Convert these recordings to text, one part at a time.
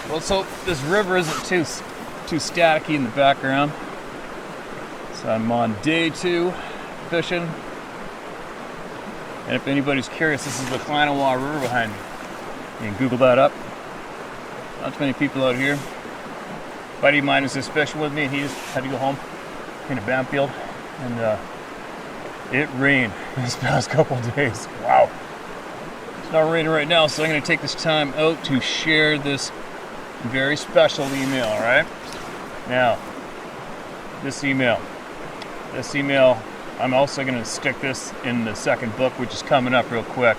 Let's hope this river isn't too staticky in the background. So I'm on day 2 fishing. And if anybody's curious, this is the Klanawa River behind me. You can Google that up. Not too many people out here. A buddy of mine was just fishing with me, and he just had to go home in a Bamfield. And it rained this past couple of days. Wow. It's not raining right now, so I'm going to take this time out to share this very special email, all right? Now, this email, I'm also going to stick this in the second book, which is coming up real quick.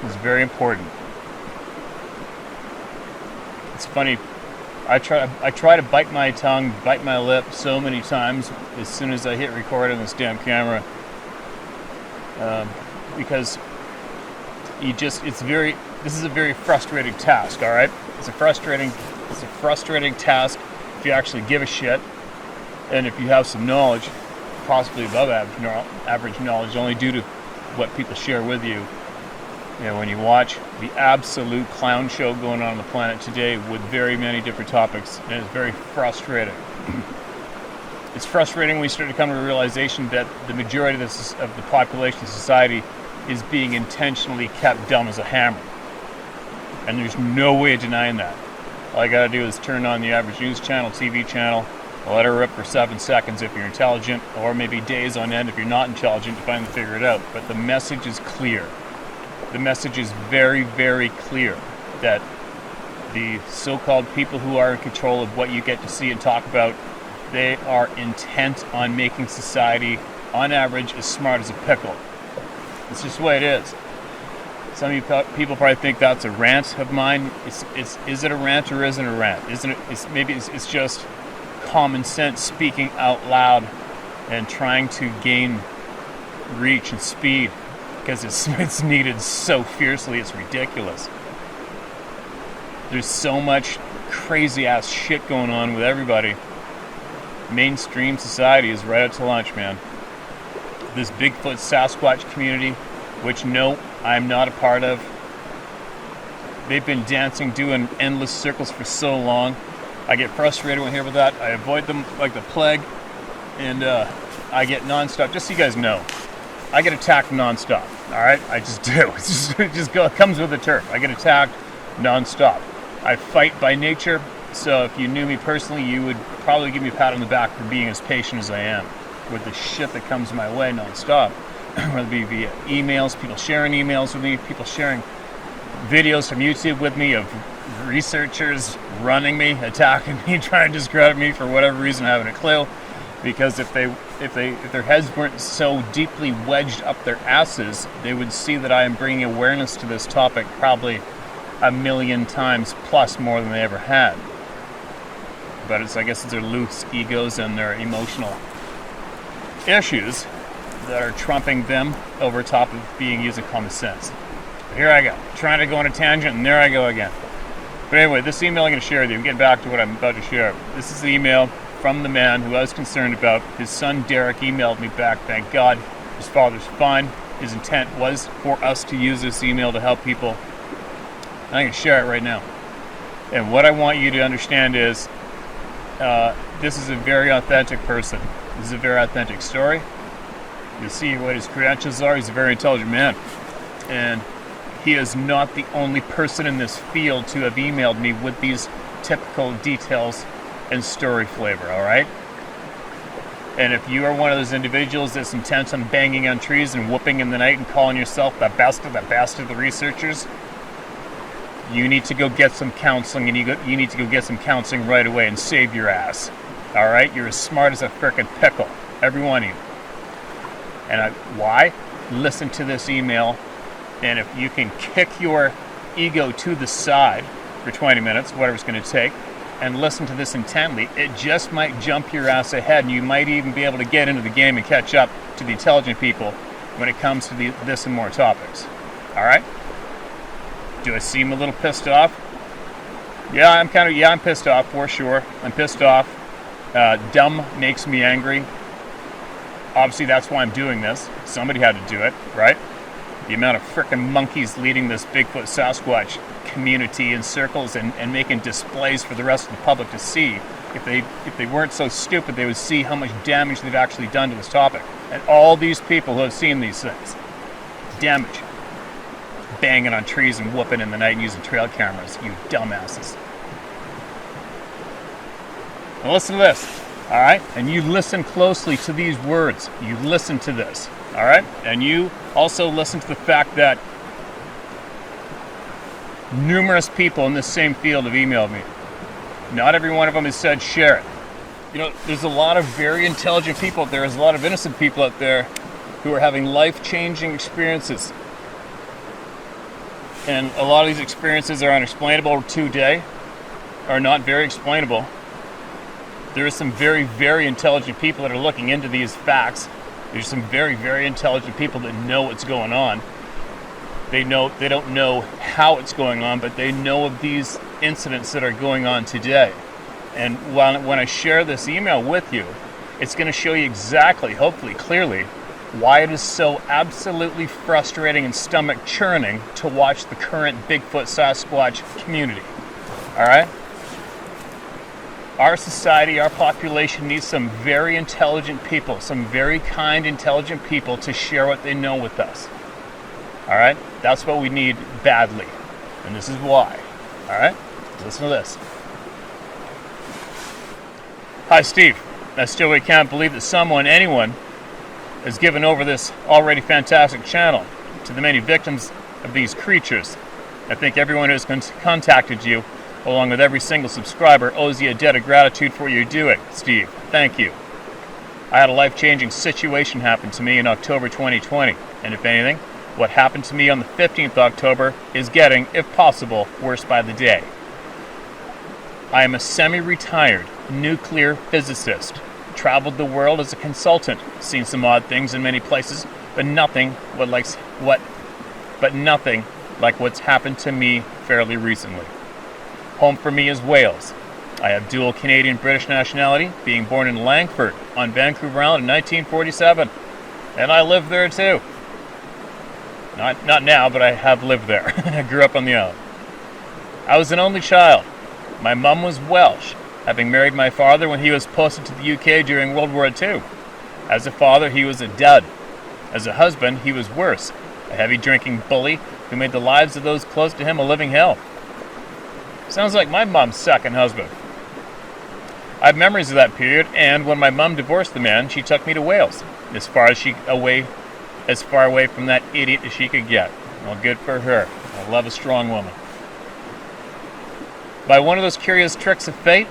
It's very important. It's funny, I try to bite my tongue, bite my lip so many times as soon as I hit record on this damn camera, because this is a very frustrating task, all right? It's a frustrating task if you actually give a shit, and if you have some knowledge, possibly above average knowledge, only due to what people share with you. You know, when you watch the absolute clown show going on the planet today with very many different topics, and it's very frustrating. It's frustrating when you start to come to a realization that the majority of the population of society is being intentionally kept dumb as a hammer. And there's no way of denying that. All I gotta do is turn on the average news channel, TV channel, let her rip for 7 seconds if you're intelligent, or maybe days on end if you're not intelligent to finally figure it out. But the message is clear. The message is very, very clear that the so-called people who are in control of what you get to see and talk about, they are intent on making society, on average, as smart as a pickle. It's just the way it is. Some of you people probably think that's a rant of mine. Is it a rant or isn't it a rant? Maybe it's just common sense speaking out loud and trying to gain reach and speed because it's needed so fiercely, it's ridiculous. There's so much crazy ass shit going on with everybody. Mainstream society is right out to lunch, man. This Bigfoot Sasquatch community, which no, I'm not a part of. They've been dancing, doing endless circles for so long. I get frustrated when I hear about that. I avoid them like the plague, and I get nonstop. Just so you guys know, I get attacked nonstop. All right, I just do. It comes with the turf. I get attacked nonstop. I fight by nature. So if you knew me personally, you would probably give me a pat on the back for being as patient as I am with the shit that comes my way nonstop. Whether it be via emails, people sharing emails with me, people sharing videos from YouTube with me of researchers running me, attacking me, trying to discredit me for whatever reason, I haven't a clue. Because if their heads weren't so deeply wedged up their asses, they would see that I am bringing awareness to this topic probably 1,000,000 times plus more than they ever had. But I guess it's their loose egos and their emotional issues that are trumping them over top of being using common sense. But here I go, trying to go on a tangent, and there I go again. But anyway, this email I'm going to share with you, I'm getting back to what I'm about to share. This is the email from the man who I was concerned about. His son Derek emailed me back, thank God. His father's fine. His intent was for us to use this email to help people. I'm going to share it right now. And what I want you to understand is, this is a very authentic person. This is a very authentic story. You'll see what his credentials are. He's a very intelligent man. And he is not the only person in this field to have emailed me with these typical details and story flavor, all right? And if you are one of those individuals that's intent on banging on trees and whooping in the night and calling yourself the best of the researchers, you need to go get some counseling, and you need to go get some counseling right away and save your ass, all right? You're as smart as a frickin' pickle, every one of you. And why? Listen to this email, and if you can kick your ego to the side for 20 minutes, whatever it's going to take, and listen to this intently, it just might jump your ass ahead, and you might even be able to get into the game and catch up to the intelligent people when it comes to this and more topics. All right? Do I seem a little pissed off? Yeah, I'm pissed off for sure. I'm pissed off. Dumb makes me angry. Obviously, that's why I'm doing this. Somebody had to do it, right? The amount of frickin' monkeys leading this Bigfoot Sasquatch community in circles and making displays for the rest of the public to see. If they weren't so stupid, they would see how much damage they've actually done to this topic. And all these people who have seen these things. Damage. Banging on trees and whooping in the night and using trail cameras. You dumbasses. Now listen to this. Alright? And you listen closely to these words. You listen to this. Alright? And you also listen to the fact that numerous people in this same field have emailed me. Not every one of them has said share it. You know, there's a lot of very intelligent people out there. There's a lot of innocent people out there who are having life-changing experiences. And a lot of these experiences are unexplainable today, are not very explainable. There are some very, very intelligent people that are looking into these facts. There's some very, very intelligent people that know what's going on. They don't know how it's going on, but they know of these incidents that are going on today. And when I share this email with you, it's going to show you exactly, hopefully clearly, why it is so absolutely frustrating and stomach churning to watch the current Bigfoot Sasquatch community. Alright? Our society, our population needs some very intelligent people, some very kind, intelligent people to share what they know with us. Alright? That's what we need badly. And this is why. Alright? Listen to this. Hi, Steve. I still can't believe that anyone, has given over this already fantastic channel to the many victims of these creatures. I think everyone who has contacted you, along with every single subscriber, owes you a debt of gratitude for what you're doing. Steve, thank you. I had a life-changing situation happen to me in October 2020, and if anything, what happened to me on the 15th October is getting, if possible, worse by the day. I am a semi-retired nuclear physicist. Traveled the world as a consultant, seen some odd things in many places, but nothing like what's happened to me fairly recently. Home for me is Wales. I have dual Canadian-British nationality, being born in Langford on Vancouver Island in 1947, and I live there too. Not now, but I have lived there. I grew up on the island. I was an only child. My mum was Welsh, having married my father when he was posted to the UK during World War II. As a father, he was a dud. As a husband, he was worse, a heavy drinking bully who made the lives of those close to him a living hell. Sounds like my mom's second husband. I have memories of that period, and when my mum divorced the man, she took me to Wales, as far away from that idiot as she could get. Well, good for her. I love a strong woman. By one of those curious tricks of fate,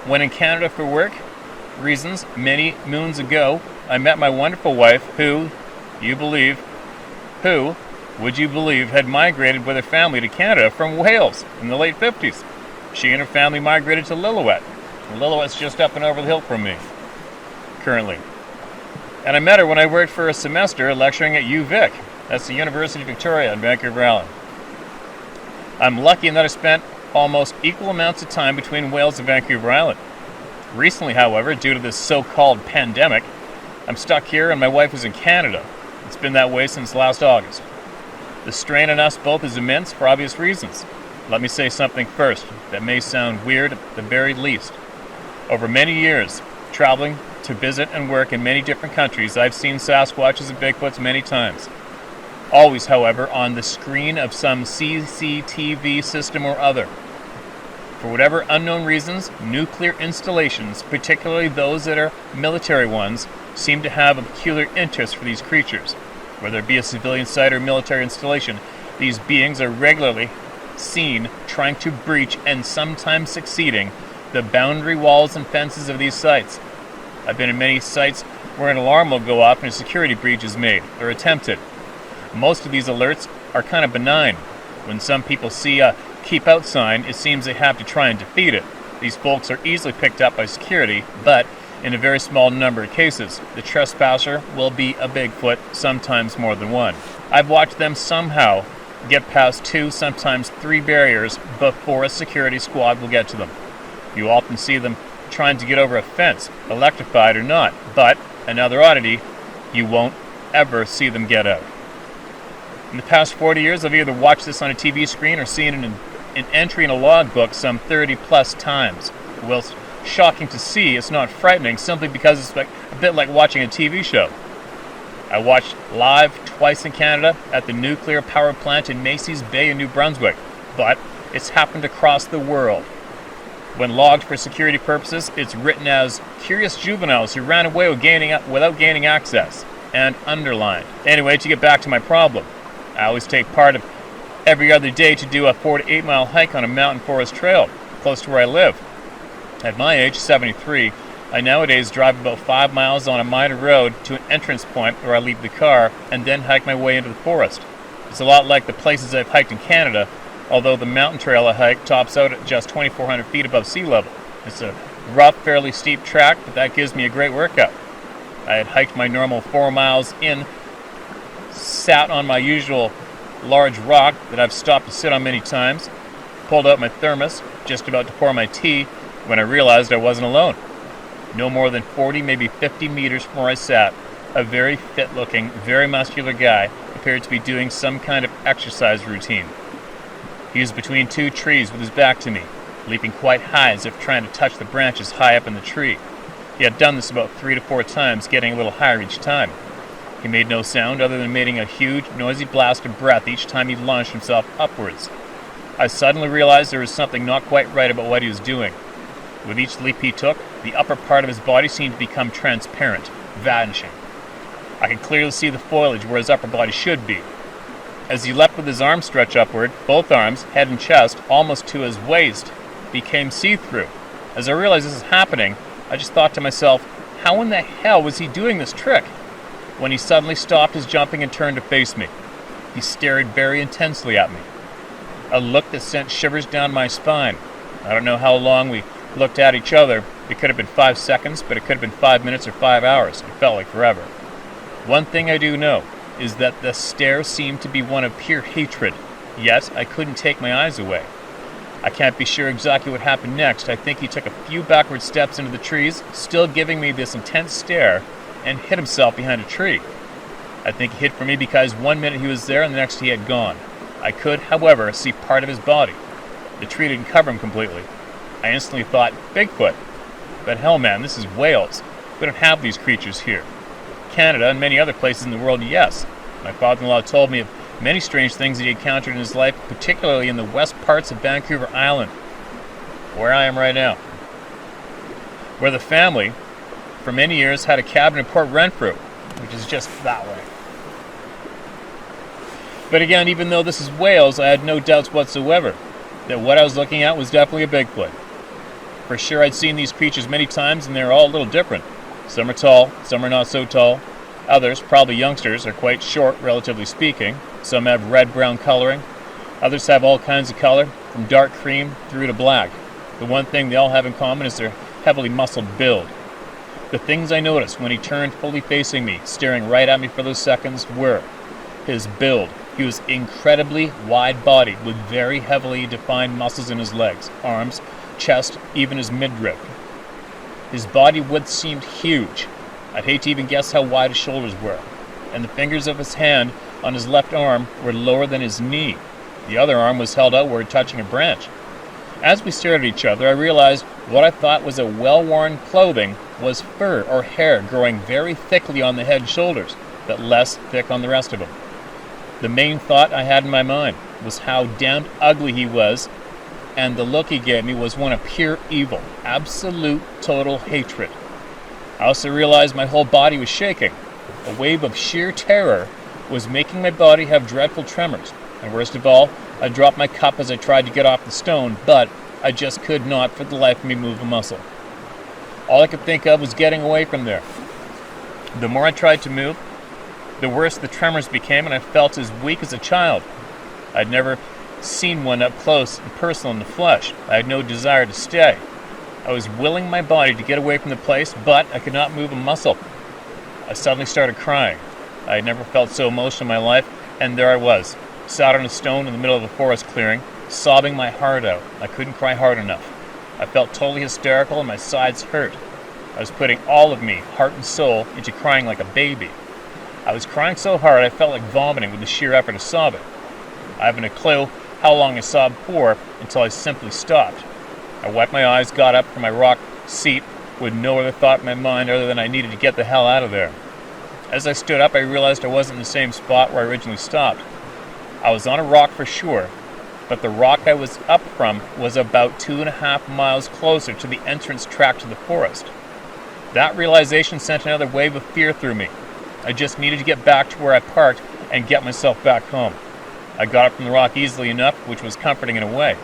when in Canada for work reasons many moons ago, I met my wonderful wife who, would you believe, had migrated with her family to Canada from Wales in the late 50s. She and her family migrated to Lillooet. Lillooet's just up and over the hill from me, currently. And I met her when I worked for a semester lecturing at UVic. That's the University of Victoria in Vancouver Island. I'm lucky in that I spent almost equal amounts of time between Wales and Vancouver Island. Recently, however, due to this so-called pandemic, I'm stuck here and my wife is in Canada. It's been that way since last August. The strain on us both is immense for obvious reasons. Let me say something first that may sound weird at the very least. Over many years, traveling to visit and work in many different countries, I've seen Sasquatches and Bigfoots many times. Always, however, on the screen of some CCTV system or other. For whatever unknown reasons, nuclear installations, particularly those that are military ones, seem to have a peculiar interest for these creatures. Whether it be a civilian site or military installation, these beings are regularly seen trying to breach and sometimes succeeding the boundary walls and fences of these sites. I've been in many sites where an alarm will go off and a security breach is made or attempted. Most of these alerts are kind of benign. When some people see a keep out sign, it seems they have to try and defeat it. These folks are easily picked up by security, but in a very small number of cases, the trespasser will be a Bigfoot, sometimes more than one. I've watched them somehow get past 2, sometimes 3 barriers before a security squad will get to them. You often see them trying to get over a fence, electrified or not, but, another oddity, you won't ever see them get out. In the past 40 years, I've either watched this on a TV screen or seen an entry in a logbook some 30 plus times. Whilst shocking to see, it's not frightening simply because it's like a bit like watching a TV show. I watched live twice in Canada at the nuclear power plant in Macy's Bay in New Brunswick, but it's happened across the world. When logged for security purposes, it's written as curious juveniles who ran away without gaining access, and underlined. Anyway, to get back to my problem, I always take part of every other day to do a 4 to 8 mile hike on a mountain forest trail close to where I live. At my age, 73, I nowadays drive about 5 miles on a minor road to an entrance point where I leave the car and then hike my way into the forest. It's a lot like the places I've hiked in Canada, although the mountain trail I hike tops out at just 2,400 feet above sea level. It's a rough, fairly steep track, but that gives me a great workout. I had hiked my normal 4 miles in, sat on my usual large rock that I've stopped to sit on many times, pulled out my thermos, just about to pour my tea, when I realized I wasn't alone. No more than 40, maybe 50 meters from where I sat, a very fit-looking, very muscular guy appeared to be doing some kind of exercise routine. He was between 2 trees with his back to me, leaping quite high as if trying to touch the branches high up in the tree. He had done this about 3 to 4 times, getting a little higher each time. He made no sound other than emitting a huge, noisy blast of breath each time he launched himself upwards. I suddenly realized there was something not quite right about what he was doing. With each leap he took, the upper part of his body seemed to become transparent, vanishing. I could clearly see the foliage where his upper body should be. As he leapt with his arms stretched upward, both arms, head and chest, almost to his waist, became see-through. As I realized this was happening, I just thought to myself, how in the hell was he doing this trick? When he suddenly stopped his jumping and turned to face me. He stared very intensely at me. A look that sent shivers down my spine. I don't know how long we looked at each other. It could have been 5 seconds, but it could have been 5 minutes or 5 hours. It felt like forever. One thing I do know is that the stare seemed to be one of pure hatred, yet I couldn't take my eyes away. I can't be sure exactly what happened next. I think he took a few backward steps into the trees, still giving me this intense stare, and hid himself behind a tree. I think he hid from me because 1 minute he was there and the next he had gone. I could, however, see part of his body. The tree didn't cover him completely. I instantly thought, Bigfoot. But hell man, this is Wales. We don't have these creatures here. Canada and many other places in the world, yes. My father-in-law told me of many strange things that he encountered in his life, particularly in the west parts of Vancouver Island, where I am right now. Where the family, for many years, had a cabin in Port Renfrew, which is just that way. But again, even though this is Wales, I had no doubts whatsoever that what I was looking at was definitely a Bigfoot. For sure, I'd seen these creatures many times, and they're all a little different. Some are tall, some are not so tall. Others, probably youngsters, are quite short, relatively speaking. Some have red-brown coloring. Others have all kinds of color, from dark cream through to black. The one thing they all have in common is their heavily muscled build. The things I noticed when he turned fully facing me, staring right at me for those seconds, were his build. He was incredibly wide-bodied, with very heavily defined muscles in his legs, arms, chest, even his midriff. His body width seemed huge. I'd hate to even guess how wide his shoulders were. And the fingers of his hand on his left arm were lower than his knee. The other arm was held outward, touching a branch. As we stared at each other, I realized what I thought was a well-worn clothing was fur or hair growing very thickly on the head and shoulders, but less thick on the rest of him. The main thought I had in my mind was how damned ugly he was, and the look he gave me was one of pure evil, absolute, total hatred. I also realized my whole body was shaking. A wave of sheer terror was making my body have dreadful tremors, and worst of all, I dropped my cup as I tried to get off the stone, but I just could not for the life of me move a muscle. All I could think of was getting away from there. The more I tried to move, the worse the tremors became, and I felt as weak as a child. I'd never seen one up close and personal in the flesh. I had no desire to stay. I was willing my body to get away from the place, but I could not move a muscle. I suddenly started crying. I had never felt so emotional in my life, and there I was, sat on a stone in the middle of a forest clearing, sobbing my heart out. I couldn't cry hard enough. I felt totally hysterical and my sides hurt. I was putting all of me, heart and soul, into crying like a baby. I was crying so hard I felt like vomiting with the sheer effort to sob it. I haven't a clue how long I sobbed for until I simply stopped. I wiped my eyes, got up from my rock seat with no other thought in my mind other than I needed to get the hell out of there. As I stood up, I realized I wasn't in the same spot where I originally stopped. I was on a rock for sure, but the rock I was up from was about 2.5 miles closer to the entrance track to the forest. That realization sent another wave of fear through me. I just needed to get back to where I parked and get myself back home. I got up from the rock easily enough, which was comforting in a way.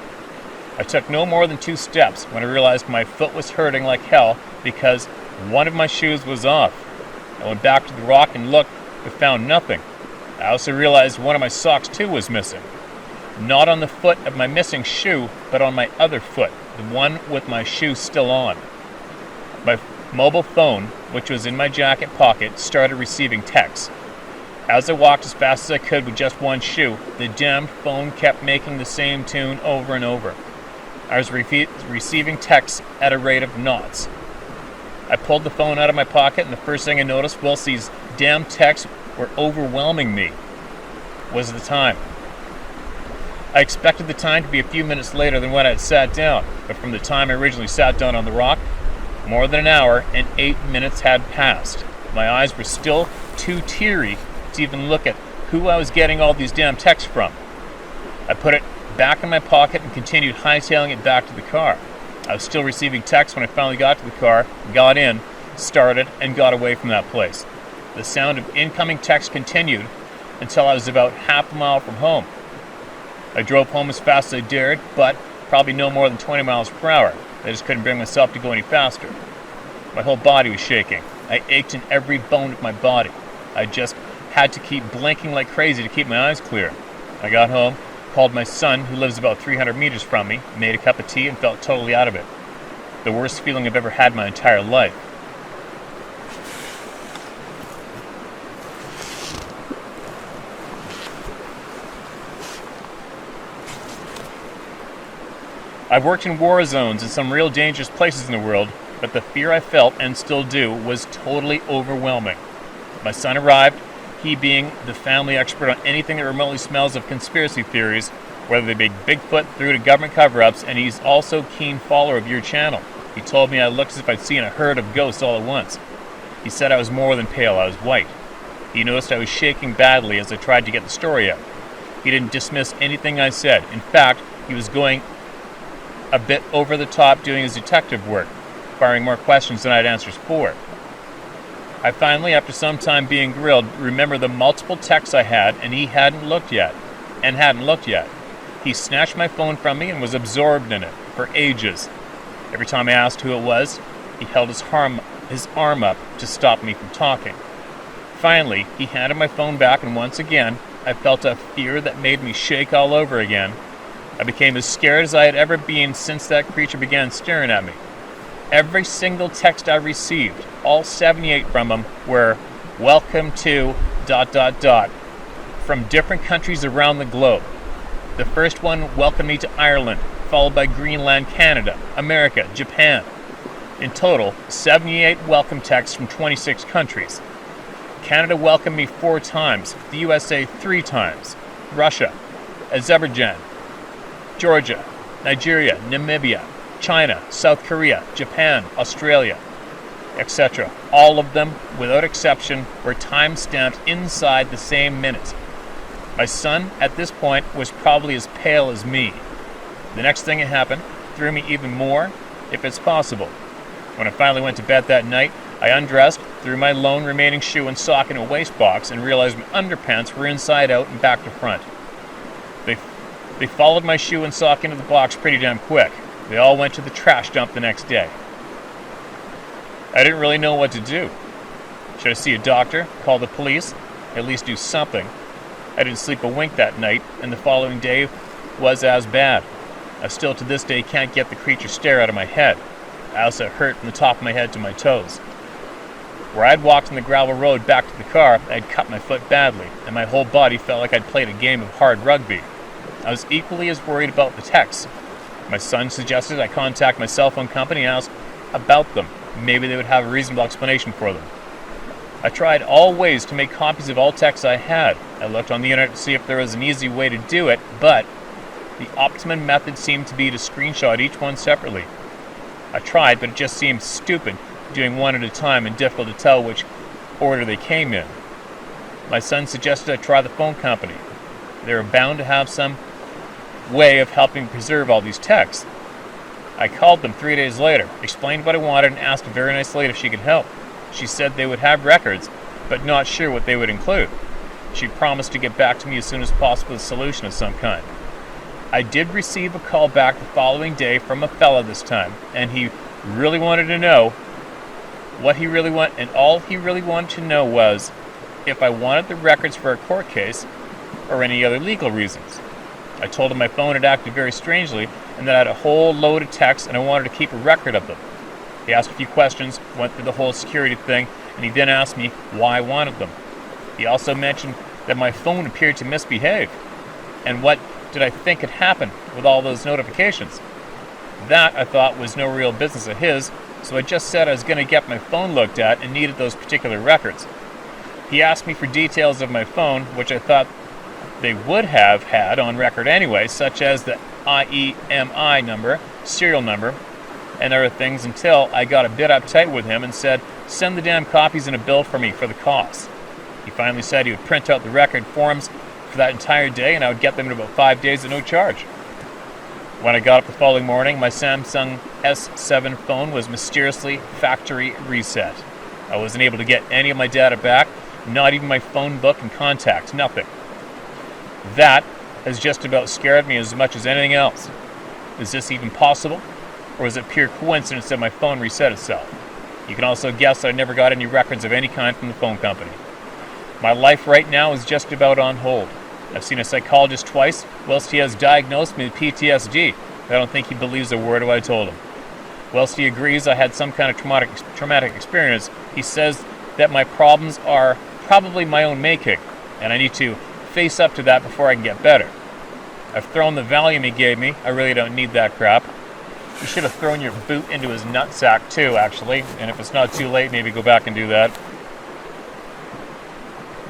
I took no more than 2 steps when I realized my foot was hurting like hell because one of my shoes was off. I went back to the rock and looked, but found nothing. I also realized one of my socks too was missing. Not on the foot of my missing shoe, but on my other foot, the one with my shoe still on. My mobile phone, which was in my jacket pocket, started receiving texts. As I walked as fast as I could with just one shoe, the damned phone kept making the same tune over and over. I was receiving texts at a rate of knots. I pulled the phone out of my pocket, and the first thing I noticed whilst these damn texts were overwhelming me was the time. I expected the time to be a few minutes later than when I had sat down, but from the time I originally sat down on the rock, more than an hour and 8 minutes had passed. My eyes were still too teary to even look at who I was getting all these damn texts from. I put it back in my pocket and continued hightailing it back to the car. I was still receiving texts when I finally got to the car, got in, started, and got away from that place. The sound of incoming texts continued until I was about half a mile from home. I drove home as fast as I dared, but probably no more than 20 miles per hour. I just couldn't bring myself to go any faster. My whole body was shaking. I ached in every bone of my body. I just had to keep blinking like crazy to keep my eyes clear. I got home, called my son, who lives about 300 meters from me, made a cup of tea, and felt totally out of it. The worst feeling I've ever had in my entire life. I've worked in war zones in some real dangerous places in the world, but the fear I felt, and still do, was totally overwhelming. My son arrived, he being the family expert on anything that remotely smells of conspiracy theories, whether they be Bigfoot through to government cover-ups, and he's also a keen follower of your channel. He told me I looked as if I'd seen a herd of ghosts all at once. He said I was more than pale, I was white. He noticed I was shaking badly as I tried to get the story out. He didn't dismiss anything I said. In fact, he was going a bit over the top doing his detective work, firing more questions than I had answers for. I finally, after some time being grilled, remembered the multiple texts I had, and he hadn't looked yet. He snatched my phone from me and was absorbed in it for ages. Every time I asked who it was, he held his arm up to stop me from talking. Finally, he handed my phone back, and once again, I felt a fear that made me shake all over again. I became as scared as I had ever been since that creature began staring at me. Every single text I received, all 78 from them, were "Welcome to ... from different countries around the globe. The first one welcomed me to Ireland, followed by Greenland, Canada, America, Japan. In total, 78 welcome texts from 26 countries. Canada welcomed me 4 times, the USA 3 times, Russia, Azerbaijan, Georgia, Nigeria, Namibia, China, South Korea, Japan, Australia, etc. All of them, without exception, were time-stamped inside the same minute. My son, at this point, was probably as pale as me. The next thing that happened threw me even more, if it's possible. When I finally went to bed that night, I undressed, threw my lone remaining shoe and sock in a waste box, and realized my underpants were inside out and back to front. They followed my shoe and sock into the box pretty damn quick. They all went to the trash dump the next day. I didn't really know what to do. Should I see a doctor, call the police, at least do something? I didn't sleep a wink that night, and the following day was as bad. I still to this day can't get the creature stare out of my head. I also hurt from the top of my head to my toes. Where I'd walked on the gravel road back to the car, I'd cut my foot badly, and my whole body felt like I'd played a game of hard rugby. I was equally as worried about the texts. My son suggested I contact my cell phone company and ask about them. Maybe they would have a reasonable explanation for them. I tried all ways to make copies of all texts I had. I looked on the internet to see if there was an easy way to do it, but the optimum method seemed to be to screenshot each one separately. I tried, but it just seemed stupid, doing one at a time and difficult to tell which order they came in. My son suggested I try the phone company. They were bound to have some way of helping preserve all these texts. I called them 3 days later, explained what I wanted, and asked a very nice lady if she could help. She said they would have records, but not sure what they would include. She promised to get back to me as soon as possible with a solution of some kind. I did receive a call back the following day from a fella this time, and he really wanted to know what he really wanted, and all he really wanted to know was if I wanted the records for a court case or any other legal reasons. I told him my phone had acted very strangely and that I had a whole load of texts and I wanted to keep a record of them. He asked a few questions, went through the whole security thing, and he then asked me why I wanted them. He also mentioned that my phone appeared to misbehave. And what did I think had happened with all those notifications? That, I thought, was no real business of his, so I just said I was going to get my phone looked at and needed those particular records. He asked me for details of my phone, which I thought they would have had on record anyway, such as the IEMI number, serial number, and other things, until I got a bit uptight with him and said, send the damn copies in a bill for me for the cost. He finally said he would print out the record forms for that entire day and I would get them in about 5 days at no charge. When I got up the following morning, my Samsung S7 phone was mysteriously factory reset. I wasn't able to get any of my data back, not even my phone book and contacts, nothing. That has just about scared me as much as anything else. Is this even possible? Or is it pure coincidence that my phone reset itself? You can also guess that I never got any records of any kind from the phone company. My life right now is just about on hold. I've seen a psychologist twice, whilst he has diagnosed me with PTSD. I don't think he believes a word of what I told him. Whilst he agrees I had some kind of traumatic experience, he says that my problems are probably my own making, and I need to face up to that before I can get better. I've thrown the Valium he gave me. I really don't need that crap. You should have thrown your boot into his nutsack too, actually, and if it's not too late, maybe go back and do that.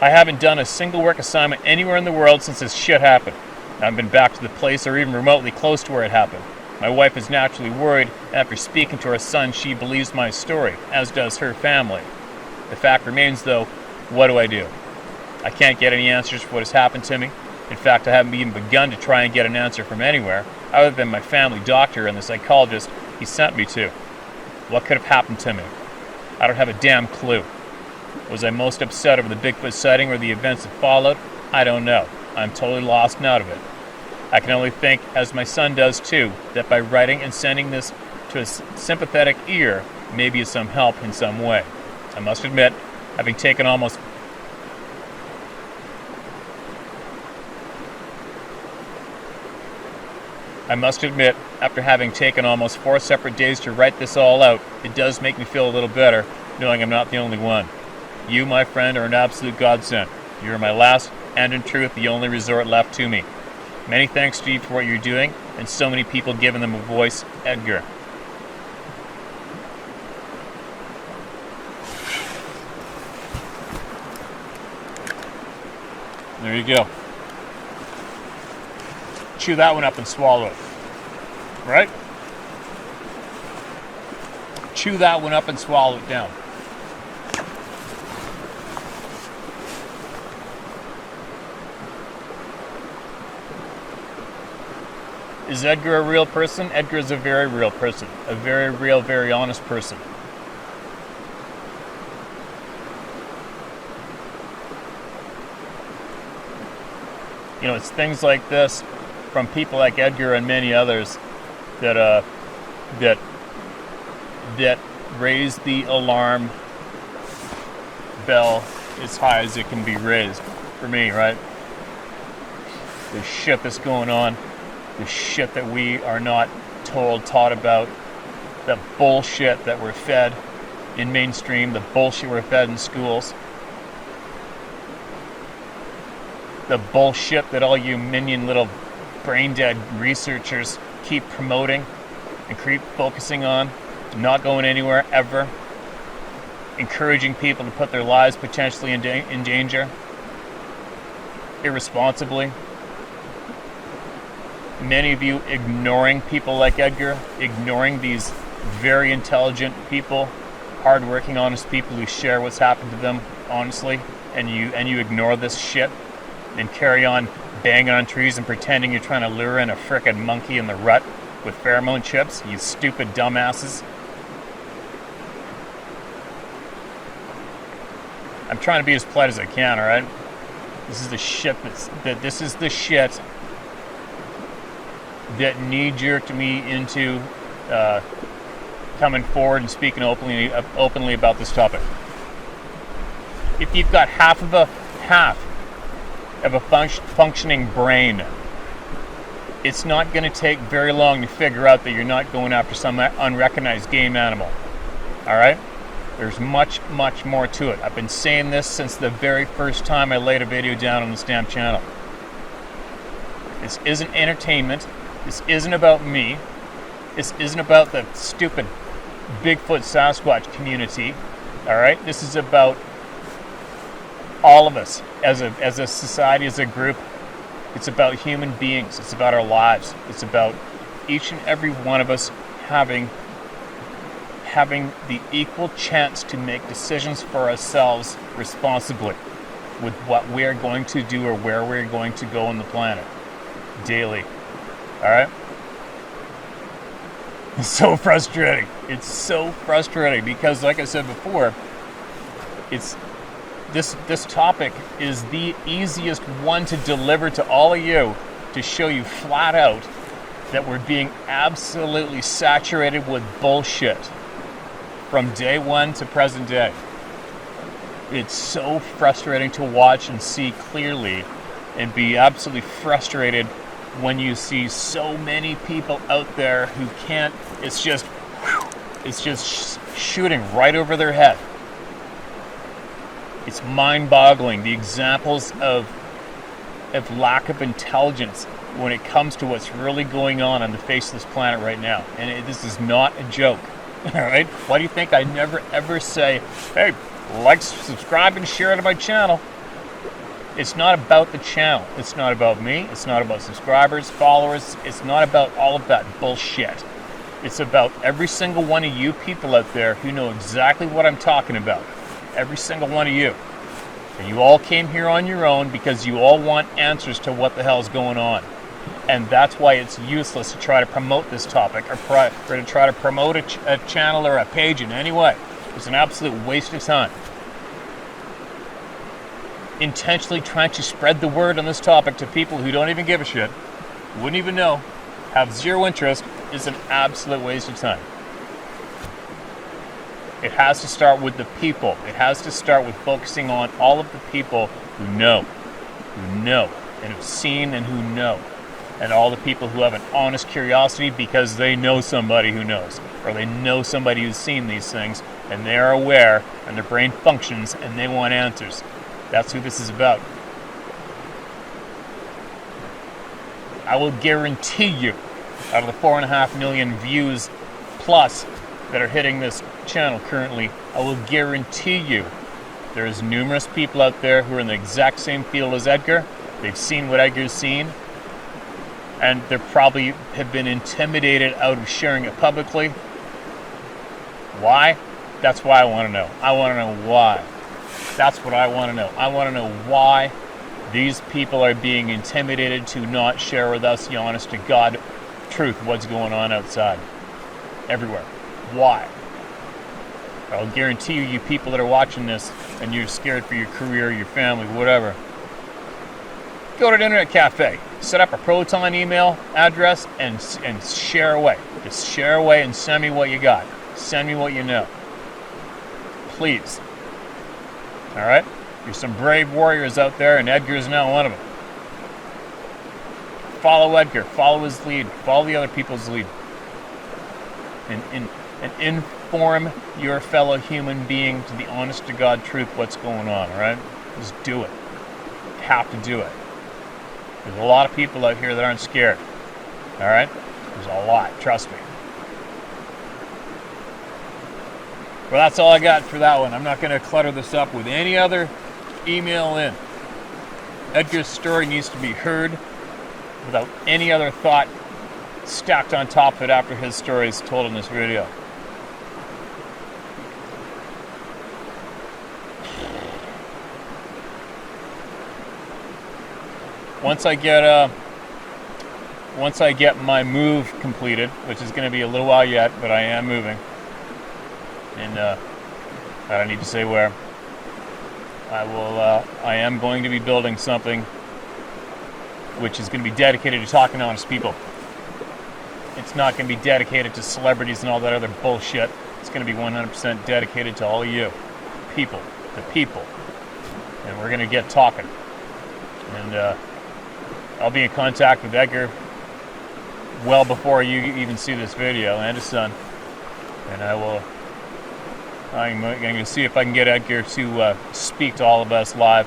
I haven't done a single work assignment anywhere in the world since this shit happened. I haven't been back to the place or even remotely close to where it happened. My wife is naturally worried, and after speaking to her son, she believes my story, as does her family. The fact remains, though, what do I do? I can't get any answers for what has happened to me. In fact, I haven't even begun to try and get an answer from anywhere, other than my family doctor and the psychologist he sent me to. What could have happened to me? I don't have a damn clue. Was I most upset over the Bigfoot sighting or the events that followed? I don't know. I'm totally lost and out of it. I can only think, as my son does too, that by writing and sending this to a sympathetic ear may be some help in some way. I must admit, having taken almost after having taken almost 4 separate days to write this all out, it does make me feel a little better, knowing I'm not the only one. You, my friend, are an absolute godsend. You are my last, and in truth, the only resort left to me. Many thanks to you for what you're doing, and so many people giving them a voice. Edgar. There you go. Chew that one up and swallow it. Right? Chew that one up and swallow it down. Is Edgar a real person? Edgar is a very real person. A very real, very honest person. You know, it's things like this from people like Edgar and many others that raise the alarm bell as high as it can be raised for me, right? The shit that's going on, the shit that we are not taught about, the bullshit that we're fed in mainstream, the bullshit we're fed in schools, the bullshit that all you minion little brain-dead researchers keep promoting and keep focusing on, not going anywhere ever. encouraging people to put their lives potentially in danger irresponsibly. Many of you ignoring people like Edgar, ignoring these very intelligent people, hardworking, honest people who share what's happened to them honestly, and you ignore this shit and carry on banging on trees and pretending you're trying to lure in a frickin' monkey in the rut with pheromone chips, you stupid dumbasses. I'm trying to be as polite as I can, alright? This is the shit that knee-jerked me into coming forward and speaking openly about this topic. If you've got half of a functioning brain, it's not going to take very long to figure out that you're not going after some unrecognized game animal. All right? There's much, much more to it. I've been saying this since the very first time I laid a video down on this damn channel. This isn't entertainment. This isn't about me. This isn't about the stupid Bigfoot Sasquatch community. All right? This is about all of us as a society, as a group. It's about human beings. It's about our lives. It's about each and every one of us having the equal chance to make decisions for ourselves responsibly with what we're going to do or where we're going to go on the planet daily. All right? It's so frustrating. It's so frustrating because, like I said before, this topic is the easiest one to deliver to all of you, to show you flat out that we're being absolutely saturated with bullshit from day one to present day. It's so frustrating to watch and see clearly and be absolutely frustrated when you see so many people out there who can't, it's just shooting right over their head. It's mind-boggling, the examples of lack of intelligence when it comes to what's really going on the face of this planet right now. And this is not a joke. All right? Why do you think I never ever say, hey, like, subscribe, and share to my channel? It's not about the channel. It's not about me. It's not about subscribers, followers. It's not about all of that bullshit. It's about every single one of you people out there who know exactly what I'm talking about. Every single one of you. And you all came here on your own because you all want answers to what the hell is going on. And that's why it's useless to try to promote this topic or to try to promote a channel or a page in any way. It's an absolute waste of time. Intentionally trying to spread the word on this topic to people who don't even give a shit, wouldn't even know, have zero interest, is an absolute waste of time. It has to start with the people. It has to start with focusing on all of the people who know, and have seen and who know. And all the people who have an honest curiosity because they know somebody who knows, or they know somebody who's seen these things, and they are aware, and their brain functions, and they want answers. That's who this is about. I will guarantee you, out of the 4.5 million views plus that are hitting this channel currently, I will guarantee you there's numerous people out there who are in the exact same field as Edgar. They've seen what Edgar's seen, and they probably have been intimidated out of sharing it publicly. Why? That's why I want to know. I want to know why. That's what I want to know. I want to know why these people are being intimidated to not share with us the honest to God truth of what's going on outside. Everywhere. Why? I'll guarantee you people that are watching this and you're scared for your career, your family, whatever, go to the internet cafe, set up a Proton email address and share away. Just share away and send me what you got. Send me what you know. Please. All right? There's some brave warriors out there, and Edgar is now one of them. Follow Edgar. Follow his lead. Follow the other people's lead. And inform your fellow human being to the honest to God truth what's going on, all right? Just do it. You have to do it. There's a lot of people out here that aren't scared. All right? There's a lot. Trust me. Well, that's all I got for that one. I'm not going to clutter this up with any other email in. Edgar's story needs to be heard without any other thought stacked on top of it after his story is told in this video. Once I get my move completed, which is going to be a little while yet, but I am moving, and I don't need to say where. I am going to be building something which is going to be dedicated to talking to honest people. It's not going to be dedicated to celebrities and all that other bullshit. It's going to be 100% dedicated to all of you, people, the people, and we're going to get talking. And I'll be in contact with Edgar well before you even see this video, and his son. And I'm going to see if I can get Edgar to speak to all of us live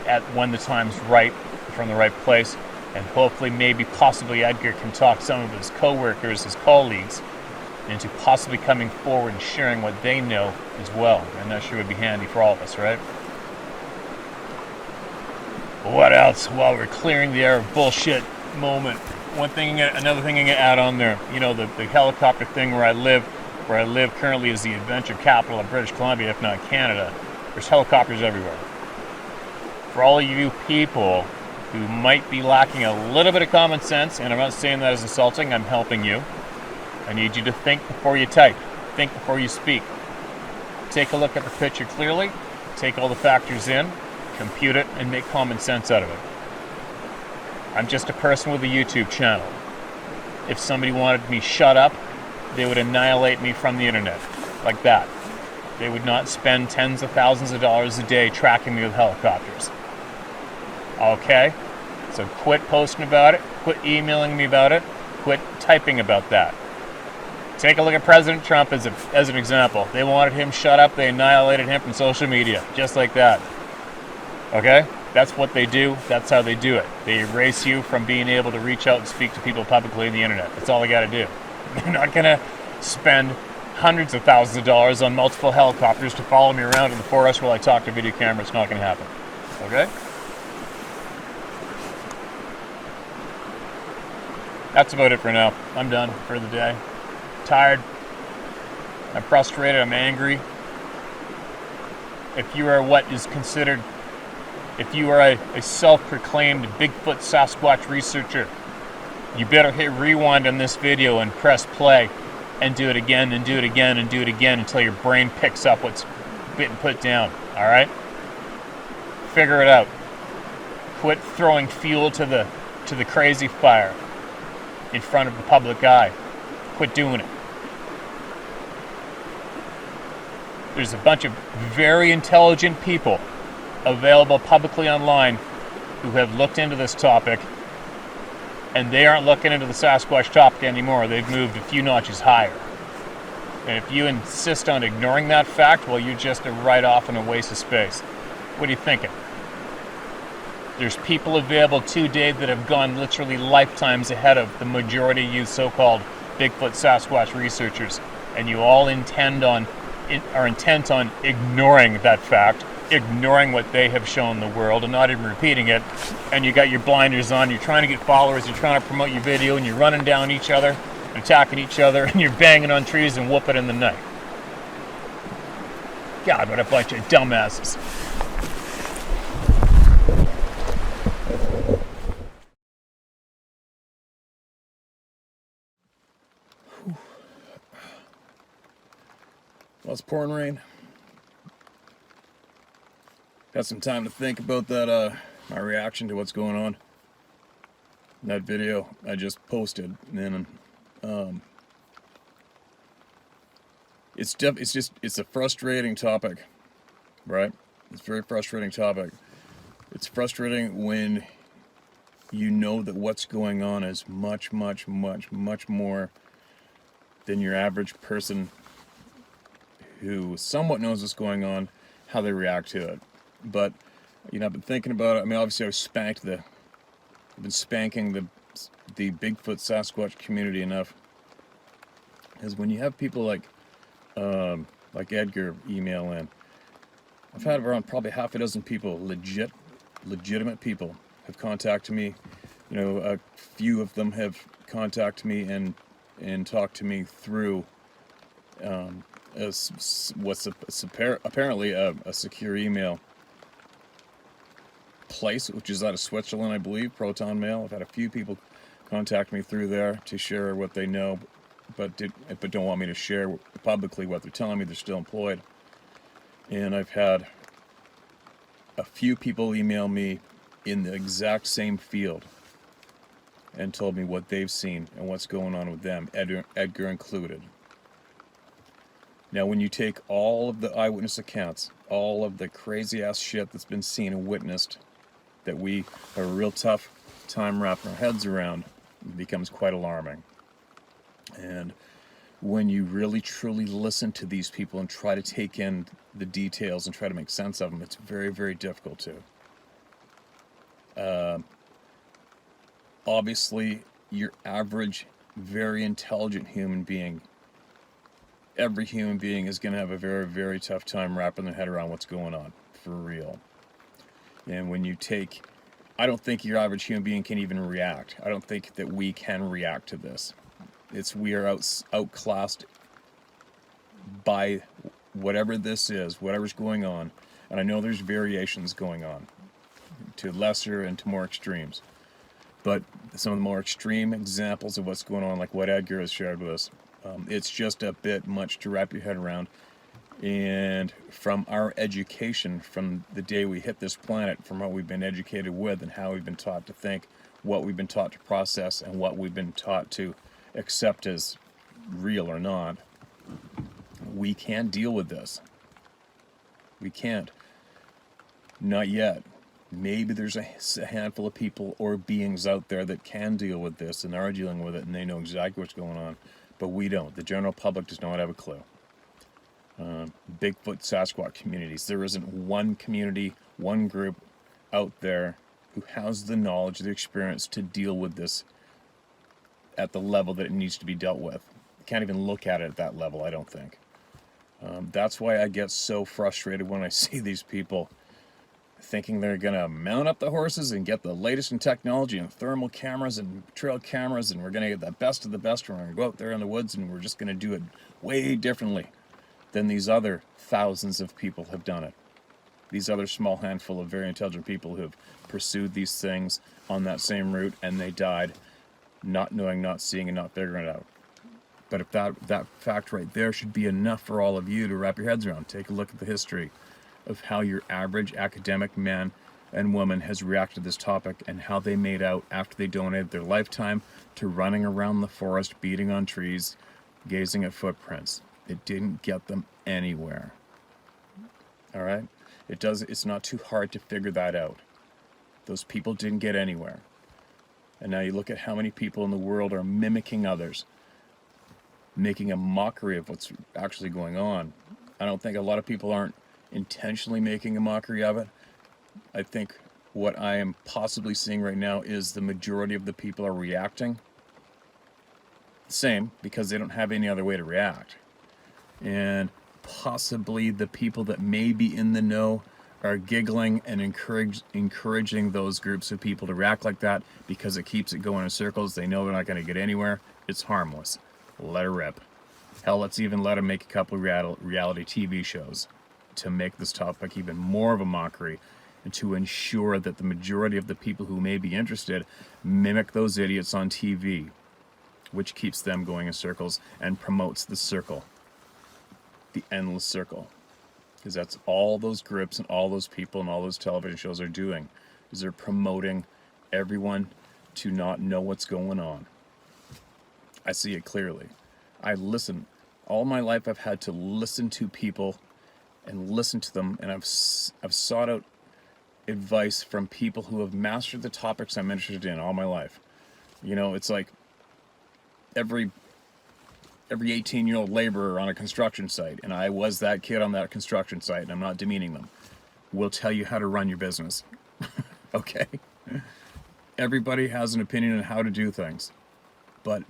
at when the time's right, from the right place. And hopefully, maybe, possibly Edgar can talk some of his co-workers, his colleagues, into possibly coming forward and sharing what they know as well. And that sure would be handy for all of us, right? What else? While we're clearing the air of bullshit moment, another thing I'm gonna add on there. You know, the helicopter thing where I live currently is the adventure capital of British Columbia, if not Canada. There's helicopters everywhere. For all of you people who might be lacking a little bit of common sense, and I'm not saying that as insulting, I'm helping you. I need you to think before you type. Think before you speak. Take a look at the picture clearly, take all the factors in, compute it, and make common sense out of it. I'm just a person with a YouTube channel. If somebody wanted me shut up, they would annihilate me from the internet. Like that. They would not spend tens of thousands of dollars a day tracking me with helicopters. Okay? So quit posting about it, quit emailing me about it, quit typing about that. Take a look at President Trump as an example. They wanted him shut up, they annihilated him from social media. Just like that. Okay? That's what they do. That's how they do it. They erase you from being able to reach out and speak to people publicly on the internet. That's all they got to do. They're not going to spend hundreds of thousands of dollars on multiple helicopters to follow me around in the forest while I talk to video camera. It's not going to happen. Okay? That's about it for now. I'm done for the day. Tired. I'm frustrated. I'm angry. If you are a self-proclaimed Bigfoot Sasquatch researcher, you better hit rewind on this video and press play and do it again and do it again and do it again until your brain picks up what's been put down. All right? Figure it out. Quit throwing fuel to the crazy fire in front of the public eye. Quit doing it. There's a bunch of very intelligent people available publicly online who have looked into this topic, and they aren't looking into the Sasquatch topic anymore. They've moved a few notches higher. And if you insist on ignoring that fact, well, you're just a write-off and a waste of space. What are you thinking? There's people available today that have gone literally lifetimes ahead of the majority of you so-called Bigfoot Sasquatch researchers, and you all are intent on ignoring that fact, ignoring what they have shown the world and not even repeating it, and you got your blinders on, you're trying to get followers, you're trying to promote your video, and you're running down each other, attacking each other, and you're banging on trees and whooping in the night. God, what a bunch of dumbasses. Well, it's pouring rain. Got some time to think about that, my reaction to what's going on. That video I just posted, and it's a frustrating topic, right? It's a very frustrating topic. It's frustrating when you know that what's going on is much, much, much, much more than your average person who somewhat knows what's going on, how they react to it. But, you know, I've been thinking about it. I mean, obviously I've been spanking the Bigfoot Sasquatch community enough. Because when you have people like like Edgar email in. I've had around probably half a dozen people, legitimate people, have contacted me. You know, a few of them have contacted me and talked to me through apparently a secure email place, which is out of Switzerland, I believe, Proton Mail. I've had a few people contact me through there to share what they know, but don't want me to share publicly what they're telling me. They're still employed. And I've had a few people email me in the exact same field and told me what they've seen and what's going on with them, Edgar included. Now, when you take all of the eyewitness accounts, all of the crazy ass shit that's been seen and witnessed, that we have a real tough time wrapping our heads around, it becomes quite alarming. And when you really truly listen to these people and try to take in the details and try to make sense of them, it's very, very difficult to. Obviously, your average, very intelligent human being, every human being is going to have a very, very tough time wrapping their head around what's going on, for real. And when you take, I don't think your average human being can even react. I don't think that we can react to this. We are outclassed by whatever this is, whatever's going on. And I know there's variations going on to lesser and to more extremes. But some of the more extreme examples of what's going on, like what Edgar has shared with us, it's just a bit much to wrap your head around. And from our education, from the day we hit this planet, from what we've been educated with and how we've been taught to think, what we've been taught to process, and what we've been taught to accept as real or not, we can't deal with this. We can't. Not yet. Maybe there's a handful of people or beings out there that can deal with this and are dealing with it, and they know exactly what's going on, but we don't. The general public does not have a clue. Bigfoot, Sasquatch communities. There isn't one community, one group out there who has the knowledge, the experience to deal with this at the level that it needs to be dealt with. You can't even look at it at that level, I don't think. That's why I get so frustrated when I see these people thinking they're going to mount up the horses and get the latest in technology and thermal cameras and trail cameras, and we're going to get the best of the best, and we're going to go out there in the woods and we're just going to do it way differently than these other thousands of people have done it. These other small handful of very intelligent people who have pursued these things on that same route, and they died not knowing, not seeing, and not figuring it out. But if that fact right there should be enough for all of you to wrap your heads around, take a look at the history of how your average academic man and woman has reacted to this topic, and how they made out after they donated their lifetime to running around the forest, beating on trees, gazing at footprints. It didn't get them anywhere. All right? It's not too hard to figure that out. Those people didn't get anywhere. And now you look at how many people in the world are mimicking others, making a mockery of what's actually going on. I don't think a lot of people aren't intentionally making a mockery of it. I think what I am possibly seeing right now is the majority of the people are reacting the same because they don't have any other way to react. And possibly the people that may be in the know are giggling and encouraging those groups of people to react like that because it keeps it going in circles. They know they're not going to get anywhere. It's harmless. Let her rip. Hell, let's even let them make a couple of reality TV shows to make this topic even more of a mockery, and to ensure that the majority of the people who may be interested mimic those idiots on TV, which keeps them going in circles and promotes the circle, the endless circle. Because that's all those groups and all those people and all those television shows are doing, is they're promoting everyone to not know what's going on. I see it clearly. I listen. All my life I've had to listen to people and listen to them, and I've sought out advice from people who have mastered the topics I'm interested in all my life. You know, it's like every 18-year-old laborer on a construction site, and I was that kid on that construction site, and I'm not demeaning them, will tell you how to run your business. Okay? Everybody has an opinion on how to do things, but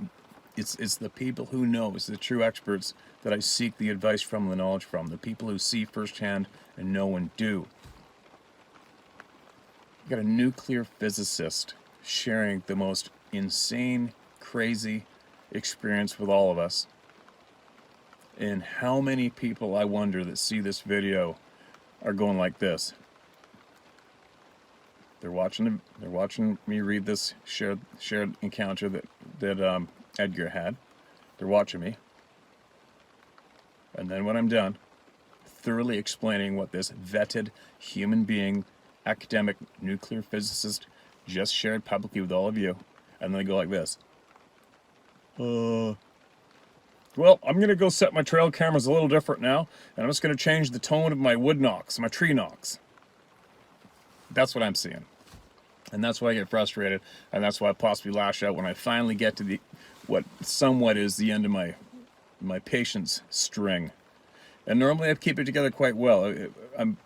It's the people who know, it's the true experts that I seek the advice from, the knowledge from, the people who see firsthand and know and do. You got a nuclear physicist sharing the most insane, crazy experience with all of us. And how many people, I wonder, that see this video are going like this? They're watching me read this shared encounter that Edgar had. They're watching me. And then when I'm done, thoroughly explaining what this vetted human being, academic nuclear physicist just shared publicly with all of you, and then they go like this. Well, I'm going to go set my trail cameras a little different now, and I'm just going to change the tone of my wood knocks, my tree knocks. That's what I'm seeing. And that's why I get frustrated, and that's why I possibly lash out when I finally get to what somewhat is the end of my patience string. And normally I keep it together quite well.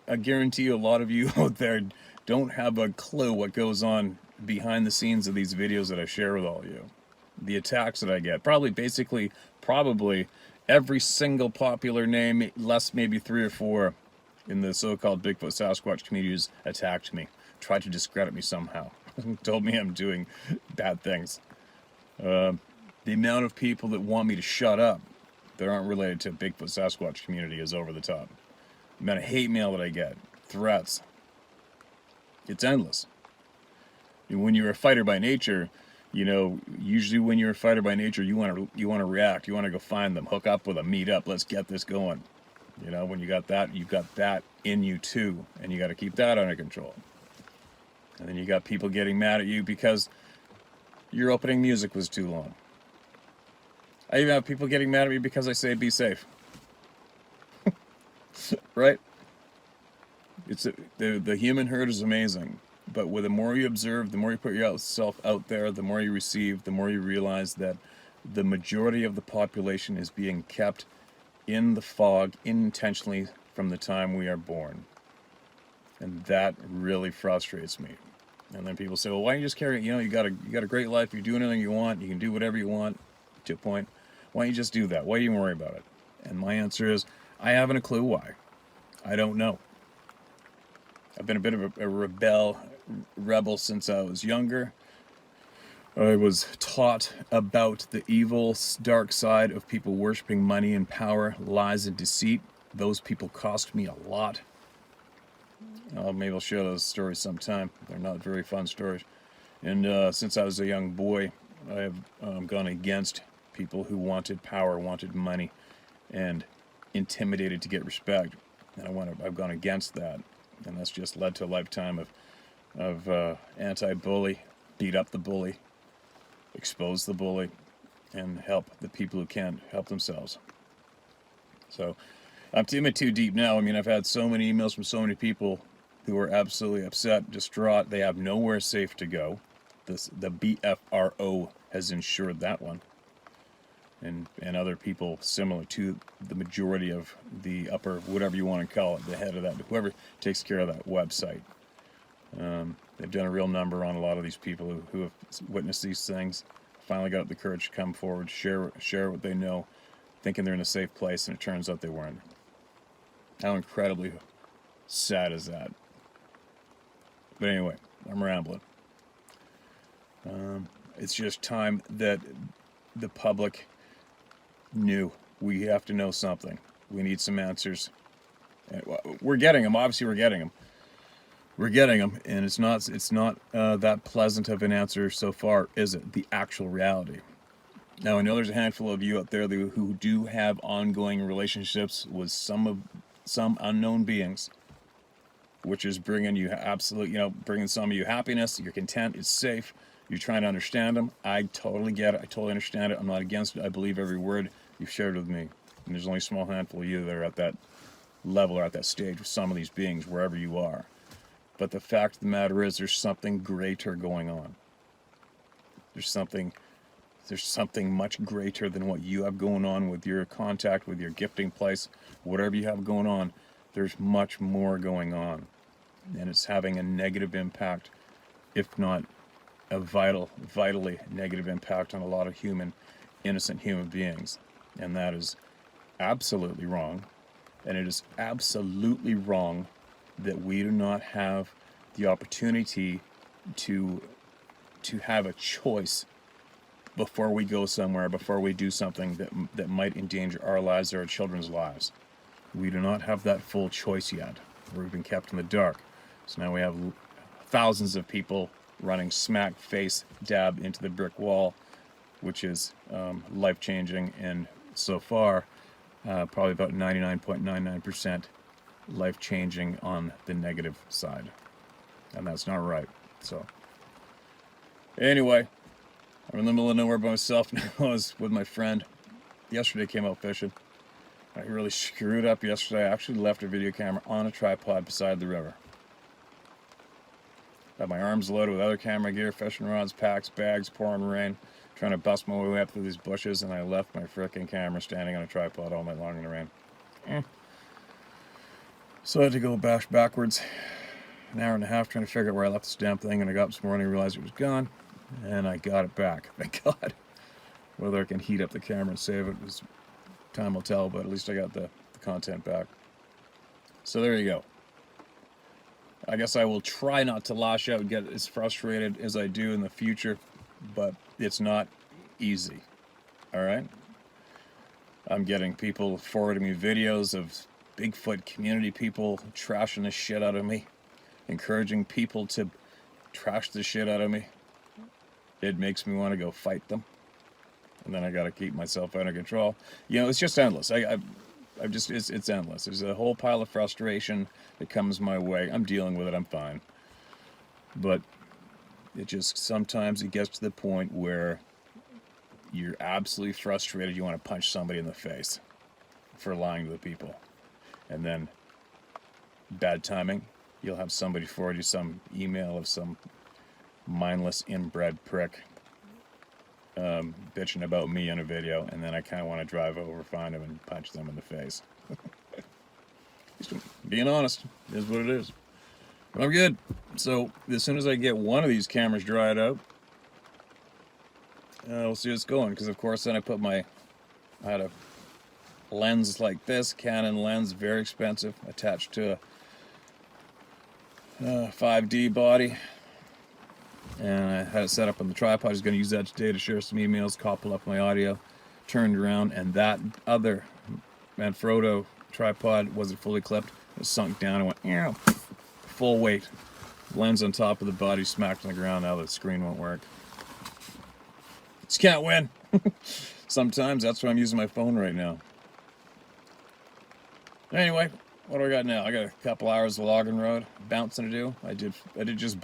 I guarantee you a lot of you out there don't have a clue what goes on behind the scenes of these videos that I share with all of you. The attacks that I get. Probably every single popular name, less maybe 3 or 4 in the so-called Bigfoot Sasquatch communities attacked me. Tried to discredit me somehow. Told me I'm doing bad things. The amount of people that want me to shut up that aren't related to Bigfoot Sasquatch community is over the top. The amount of hate mail that I get, threats, it's endless. When you're a fighter by nature, you know, usually when you're a fighter by nature, you want to react. You want to go find them, hook up with them, meet up. Let's get this going. You know, when you got that, you've got that in you too, and you got to keep that under control. And then you got people getting mad at you because your opening music was too long. I even have people getting mad at me because I say be safe. Right? The human herd is amazing. But the more you observe, the more you put yourself out there, the more you receive, the more you realize that the majority of the population is being kept in the fog intentionally from the time we are born. And that really frustrates me. And then people say, well, why don't you just carry it? You know, you got a great life. You do anything you want. You can do whatever you want to a point. Why don't you just do that? Why do you worry about it? And my answer is, I haven't a clue why. I don't know. I've been a bit of a rebel since I was younger. I was taught about the evil, dark side of people worshiping money and power, lies and deceit. Those people cost me a lot. Maybe I'll share those stories sometime. They're not very fun stories. And since I was a young boy, I have gone against people who wanted power, wanted money, and intimidated to get respect. And I've gone against that. And that's just led to a lifetime of anti-bully, beat up the bully, expose the bully, and help the people who can't help themselves. So I'm in too deep now. I mean, I've had so many emails from so many people who are absolutely upset, distraught. They have nowhere safe to go. The BFRO has ensured that one. And other people similar to the majority of the upper, whatever you want to call it, the head of that, whoever takes care of that website. They've done a real number on a lot of these people who have witnessed these things. Finally got the courage to come forward, share what they know, thinking they're in a safe place, and it turns out they weren't. How incredibly sad is that? But anyway, I'm rambling. It's just time that the public knew. We have to know something. We need some answers. We're getting them. Obviously, we're getting them, and it's not that pleasant of an answer so far, is it? The actual reality. Now, I know there's a handful of you out there who do have ongoing relationships with some unknown beings, which is bringing you bringing some of you happiness. You're content. It's safe. You're trying to understand them. I totally get it. I totally understand it. I'm not against it. I believe every word you've shared with me. And there's only a small handful of you that are at that level or at that stage with some of these beings, wherever you are. But the fact of the matter is, there's something greater going on. There's something much greater than what you have going on with your contact, with your gifting place, whatever you have going on. There's much more going on. And it's having a negative impact, if not a vitally negative impact on a lot of human innocent human beings. And that is absolutely wrong. And it is absolutely wrong that we do not have the opportunity to have a choice before we go somewhere, before we do something that might endanger our lives or our children's lives. We do not have that full choice yet. We've been kept in the dark. So now we have thousands of people running smack face dab into the brick wall, which is life-changing, and so far probably about 99.99% life-changing on the negative side. And that's not right. So anyway, I'm in the middle of nowhere by myself now. I was with my friend. Yesterday came out fishing. I really screwed up yesterday. I actually left a video camera on a tripod beside the river. Got my arms loaded with other camera gear, fishing rods, packs, bags, pouring rain, trying to bust my way up through these bushes, and I left my frickin' camera standing on a tripod all night long in the rain. So I had to go backwards an hour and a half trying to figure out where I left this damn thing, and I got up this morning and realized it was gone, and I got it back. Thank God. Whether I can heat up the camera and save it is time will tell, but at least I got the content back. So there you go. I guess I will try not to lash out and get as frustrated as I do in the future, but it's not easy. All right? I'm getting people forwarding me videos of Bigfoot community people trashing the shit out of me, encouraging people to trash the shit out of me. It makes me want to go fight them. And then I got to keep myself under control. You know, it's just endless. It's endless. There's a whole pile of frustration that comes my way. I'm dealing with it. I'm fine. But it just, sometimes it gets to the point where you're absolutely frustrated. You want to punch somebody in the face for lying to the people. And then, bad timing, you'll have somebody forward you some email of some mindless inbred prick bitching about me in a video, and then I kind of want to drive over, find them, and punch them in the face. Just being honest is what it is. But I'm good. So as soon as I get one of these cameras dried out, we'll see what's going. Because of course, then I had a lens like this, Canon lens, very expensive, attached to a 5D body. And I had it set up on the tripod. I was going to use that today to share some emails, couple up my audio, turned around, and that other Manfrotto tripod wasn't fully clipped. It sunk down and went, ew, full weight. Lens on top of the body smacked on the ground. Now the screen won't work. Just can't win. Sometimes that's why I'm using my phone right now. Anyway, what do I got now? I got a couple hours of logging road, bouncing to do. I did just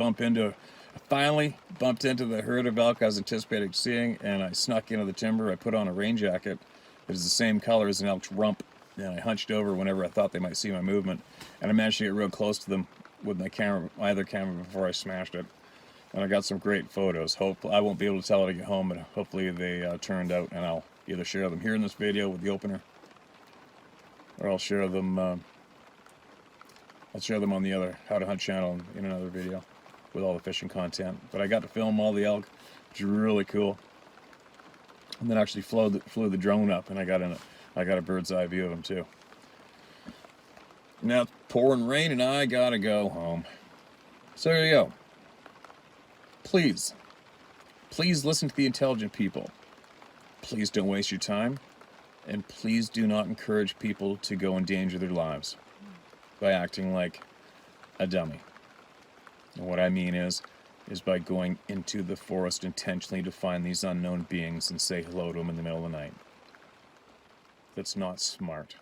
finally bumped into the herd of elk I was anticipating seeing, and I snuck into the timber. I put on a rain jacket that is the same color as an elk's rump, and I hunched over whenever I thought they might see my movement, and I managed to get real close to them with my other camera before I smashed it. And I got some great photos. I won't be able to tell it to get home, but hopefully they turned out, and I'll either share them here in this video with the opener, or I'll share them on the other How to Hunt channel in another video with all the fishing content. But I got to film all the elk, which is really cool. And then actually flew the drone up, and I got a bird's eye view of them too. Now it's pouring rain, and I gotta go home. So there you go. Please listen to the intelligent people. Please don't waste your time, and please do not encourage people to go endanger their lives by acting like a dummy. And what I mean is by going into the forest intentionally to find these unknown beings and say hello to them in the middle of the night. That's not smart.